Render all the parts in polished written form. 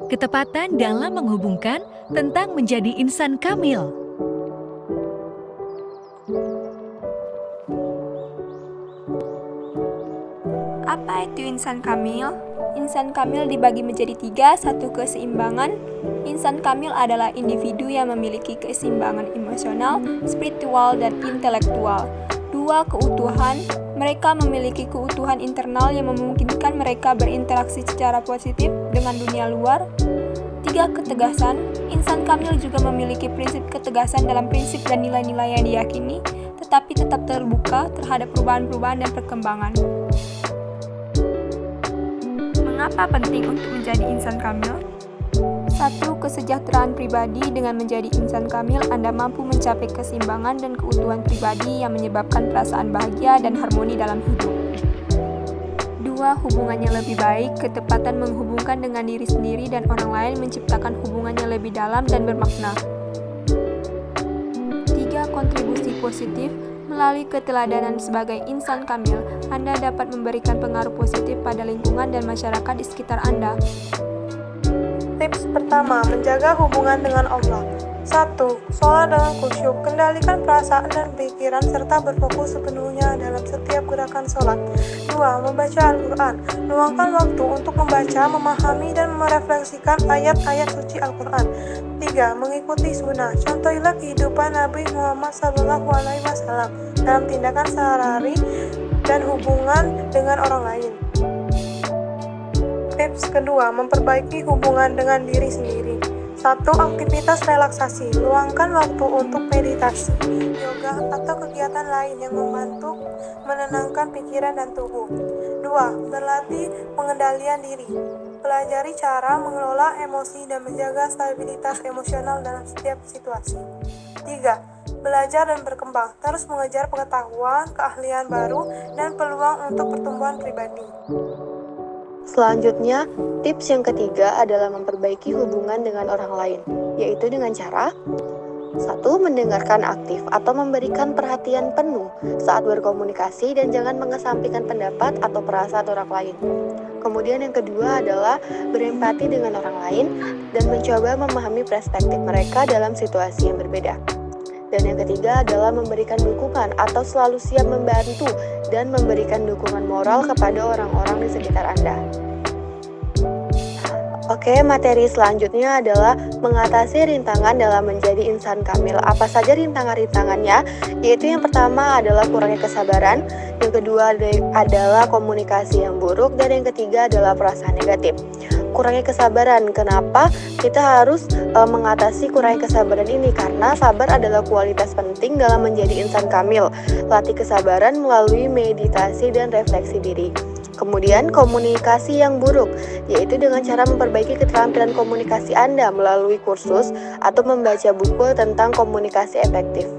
Ketepatan dalam menghubungkan tentang menjadi insan kamil. Apa itu insan kamil? Insan kamil dibagi menjadi tiga, satu keseimbangan. Insan kamil adalah individu yang memiliki keseimbangan emosional, spiritual, dan intelektual. Dua, keutuhan. Mereka memiliki keutuhan internal yang memungkinkan mereka berinteraksi secara positif dengan dunia luar. Tiga, ketegasan. Insan kamil juga memiliki prinsip ketegasan dalam prinsip dan nilai-nilai yang diyakini, tetapi tetap terbuka terhadap perubahan-perubahan dan perkembangan. Mengapa penting untuk menjadi insan kamil? 1. Kesejahteraan pribadi. Dengan menjadi insan kamil, Anda mampu mencapai keseimbangan dan keutuhan pribadi yang menyebabkan perasaan bahagia dan harmoni dalam hidup. 2. Hubungannya lebih baik. Ketepatan menghubungkan dengan diri sendiri dan orang lain menciptakan hubungannya lebih dalam dan bermakna. 3. Kontribusi positif. Melalui keteladanan sebagai insan kamil, Anda dapat memberikan pengaruh positif pada lingkungan dan masyarakat di sekitar Anda. Tips pertama, menjaga hubungan dengan Allah. 1. Sholat dengan khusyuk. Kendalikan perasaan dan pikiran serta berfokus sepenuhnya dalam setiap gerakan sholat. 2. Membaca Al-Quran. Luangkan waktu untuk membaca, memahami, dan merefleksikan ayat-ayat suci Al-Quran. 3. Mengikuti sunnah. Contohilah kehidupan Nabi Muhammad SAW dalam tindakan sehari-hari dan hubungan dengan orang lain. Tips kedua, memperbaiki hubungan dengan diri sendiri. 1. Aktivitas relaksasi. Luangkan waktu untuk meditasi, yoga, atau kegiatan lain yang membantu menenangkan pikiran dan tubuh. 2. Berlatih pengendalian diri. Pelajari cara mengelola emosi dan menjaga stabilitas emosional dalam setiap situasi. 3. Belajar dan berkembang. Terus mengejar pengetahuan, keahlian baru, dan peluang untuk pertumbuhan pribadi. Selanjutnya, tips yang ketiga adalah memperbaiki hubungan dengan orang lain, yaitu dengan cara 1. Mendengarkan aktif atau memberikan perhatian penuh saat berkomunikasi dan jangan mengesampingkan pendapat atau perasaan orang lain. Kemudian yang kedua adalah berempati dengan orang lain dan mencoba memahami perspektif mereka dalam situasi yang berbeda. Dan yang ketiga adalah memberikan dukungan atau selalu siap membantu dan memberikan dukungan moral kepada orang-orang di sekitar Anda. Oke, materi selanjutnya adalah mengatasi rintangan dalam menjadi insan kamil. Apa saja rintangan-rintangannya? Yaitu yang pertama adalah kurangnya kesabaran, yang kedua adalah komunikasi yang buruk, dan yang ketiga adalah perasaan negatif. Kurangnya kesabaran, kenapa kita harus mengatasi kurangnya kesabaran ini? Karena sabar adalah kualitas penting dalam menjadi insan kamil. Latih kesabaran melalui meditasi dan refleksi diri. Kemudian komunikasi yang buruk, yaitu dengan cara memperbaiki keterampilan komunikasi Anda melalui kursus atau membaca buku tentang komunikasi efektif.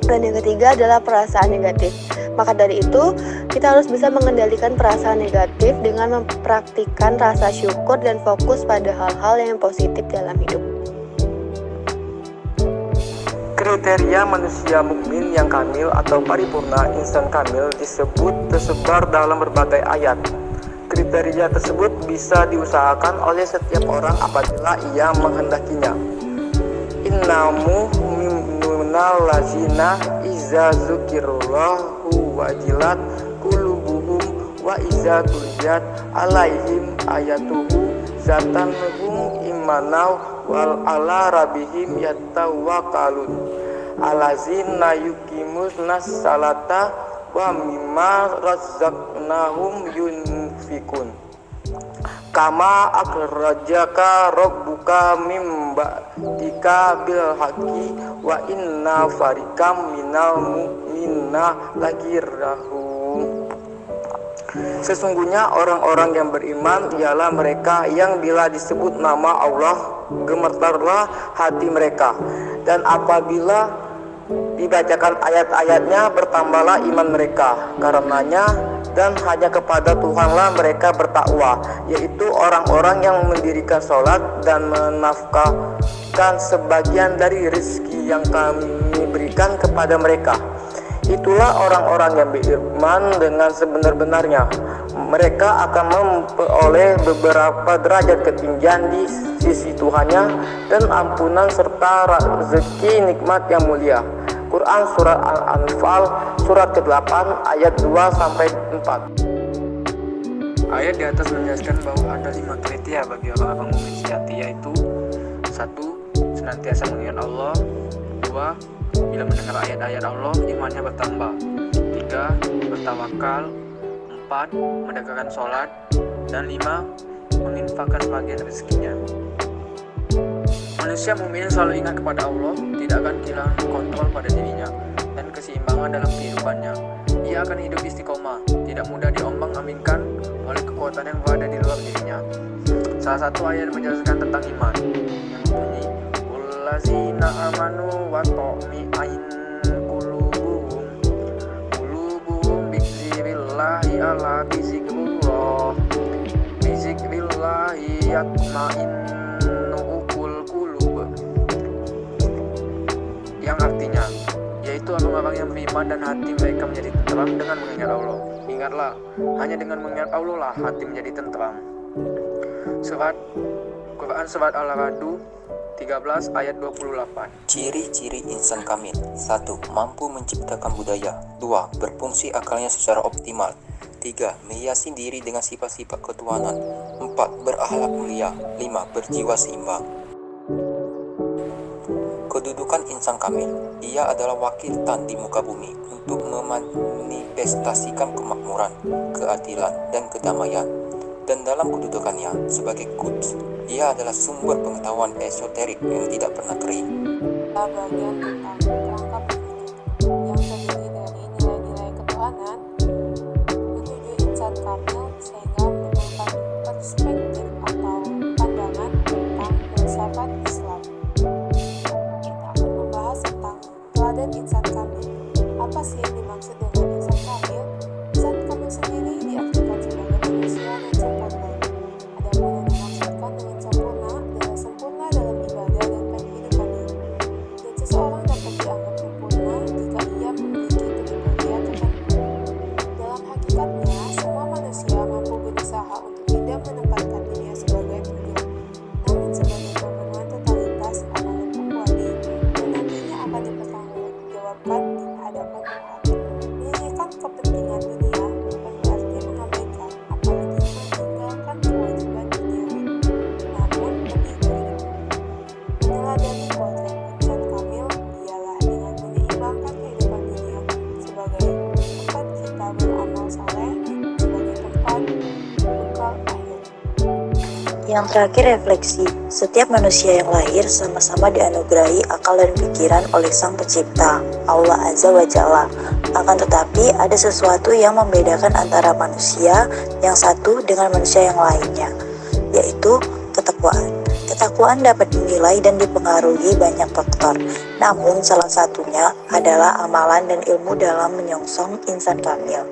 Dan yang ketiga adalah perasaan negatif. Maka dari itu, kita harus bisa mengendalikan perasaan negatif dengan mempraktikkan rasa syukur dan fokus pada hal-hal yang positif dalam hidup. Kriteria manusia mukmin yang kamil atau paripurna insan kamil disebut tersebar dalam berbagai ayat. Kriteria tersebut bisa diusahakan oleh setiap orang apabila ia menghendakinya. Innamu minal lazina iza zukirullahu wajilat qulubuhum wa iza tuliyat alaihim ayatuhu zatanhum imanau wal ala rabbihim yatawakkalun alazina yuqimusnas salata wa mimma razaqnahum yunfikun kama akhrajaka rabbuka mim ba'dika bil haqqi wa inna farikam minal mu'minina lakirahum. Sesungguhnya orang-orang yang beriman ialah mereka yang bila disebut nama Allah gemetarlah hati mereka, dan apabila dibacakan ayat-ayatnya bertambahlah iman mereka karenanya, dan hanya kepada Tuhanlah mereka bertakwa, yaitu orang-orang yang mendirikan sholat dan menafkahkan sebagian dari rezeki yang kami berikan kepada mereka. Itulah orang-orang yang beriman dengan sebenar-benarnya. Mereka akan memperoleh beberapa derajat ketinggian di sisi Tuhannya dan ampunan serta rezeki nikmat yang mulia. Quran Surat Al-Anfal Surat ke-8 ayat 2-4. Ayat di atas menjelaskan bahwa ada 5 kriteria bagi orang-orang mukmin sejati, yaitu 1. Senantiasa mengingat Allah. 2. Bila mendengar ayat-ayat Allah, imannya bertambah. 3. Bertawakal. 4. Mendekatkan sholat. Dan 5. Menginfakkan sebagian rezekinya. Manusia mukmin selalu ingat kepada Allah, tidak akan kehilangan kontrol pada dirinya dan keseimbangan dalam kehidupannya. Ia akan hidup istiqomah, tidak mudah diombang-ambingkan oleh kekuatan yang berada di luar dirinya. Salah satu ayat menjelaskan tentang iman yang berbunyi, "Wallazina amanu wa ta'mi'in qulubuhum bizikrillahi ala bizikrillah yatma'innu qulub." Yang artinya yaitu orang-orang yang beriman dan hati mereka menjadi tenteram dengan mengingat Allah. Ingatlah, hanya dengan mengingat Allah lah hati menjadi tenteram. Quran Surat Al-Ra'd 13 ayat 28. Ciri-ciri insan kamil. 1. Mampu menciptakan budaya. 2. Berfungsi akalnya secara optimal. 3. Menghiasi diri dengan sifat-sifat ketuhanan. 4. Berakhlak mulia. 5. Berjiwa seimbang. Kedudukan insan kamil. Ia adalah wakil Tuhan di muka bumi untuk memanifestasikan kemakmuran, keadilan, dan kedamaian. Dan dalam kedudukannya sebagai Quds, ia adalah sumber pengetahuan esoterik yang tidak pernah kering. Bagian tentang perangkap yang terdiri dari nilai-nilai ketuhanan menuju insan kamil sehingga menimbulkan perspektif atau pandangan tentang filsafat Islam. Kita akan membahas tentang teladan insan kamil. Apa sih yang dimaksud dengan insan kamil? Insan kamil sendiri diartikan sebagai manusia yang sempurna. Adapun yang dimaksudkan dengan sempurna adalah sempurna dalam ibadah dan kehidupannya. Dan seseorang dapat dianggap sempurna jika ia memiliki kriteria tertentu. Dalam hakikatnya, semua manusia mampu berusaha untuk tidak menempatkan dirinya sebagai tujuan, namun sebagai pemenuhan totalitas amanat Tuhan dan nantinya akan dipertanggungjawabkan di hadapan Tuhan. Menyisihkan kepentingan dunia bukan berarti mengabaikan, apalagi meninggalkan kewajiban duniawi. Namun lebih dari itu, meneladani potret insan kamil ialah dengan menyeimbangkan kehidupan dunia sebagai tempat kita beramal saleh, sebagai tempat bekal akhir. Yang terakhir, refleksi. Setiap manusia yang lahir sama-sama dianugerahi akal dan pikiran oleh Sang Pencipta, Allah Azza wa Jalla. Akan tetapi, ada sesuatu yang membedakan antara manusia yang satu dengan manusia yang lainnya, yaitu ketakwaan. Ketakwaan dapat dinilai dan dipengaruhi banyak faktor, namun salah satunya adalah amalan dan ilmu dalam menyongsong insan kamil.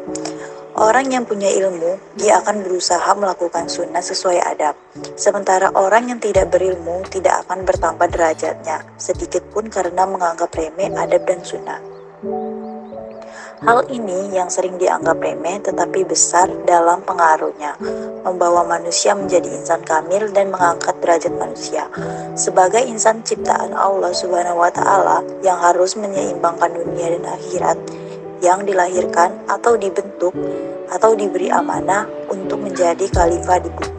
Orang yang punya ilmu, dia akan berusaha melakukan sunnah sesuai adab. Sementara orang yang tidak berilmu tidak akan bertambah derajatnya, sedikit pun karena menganggap remeh adab dan sunnah. Hal ini yang sering dianggap remeh tetapi besar dalam pengaruhnya, membawa manusia menjadi insan kamil dan mengangkat derajat manusia. Sebagai insan ciptaan Allah Subhanahu wa Ta'ala yang harus menyeimbangkan dunia dan akhirat, yang dilahirkan atau dibentuk atau diberi amanah untuk menjadi khalifah di bumi.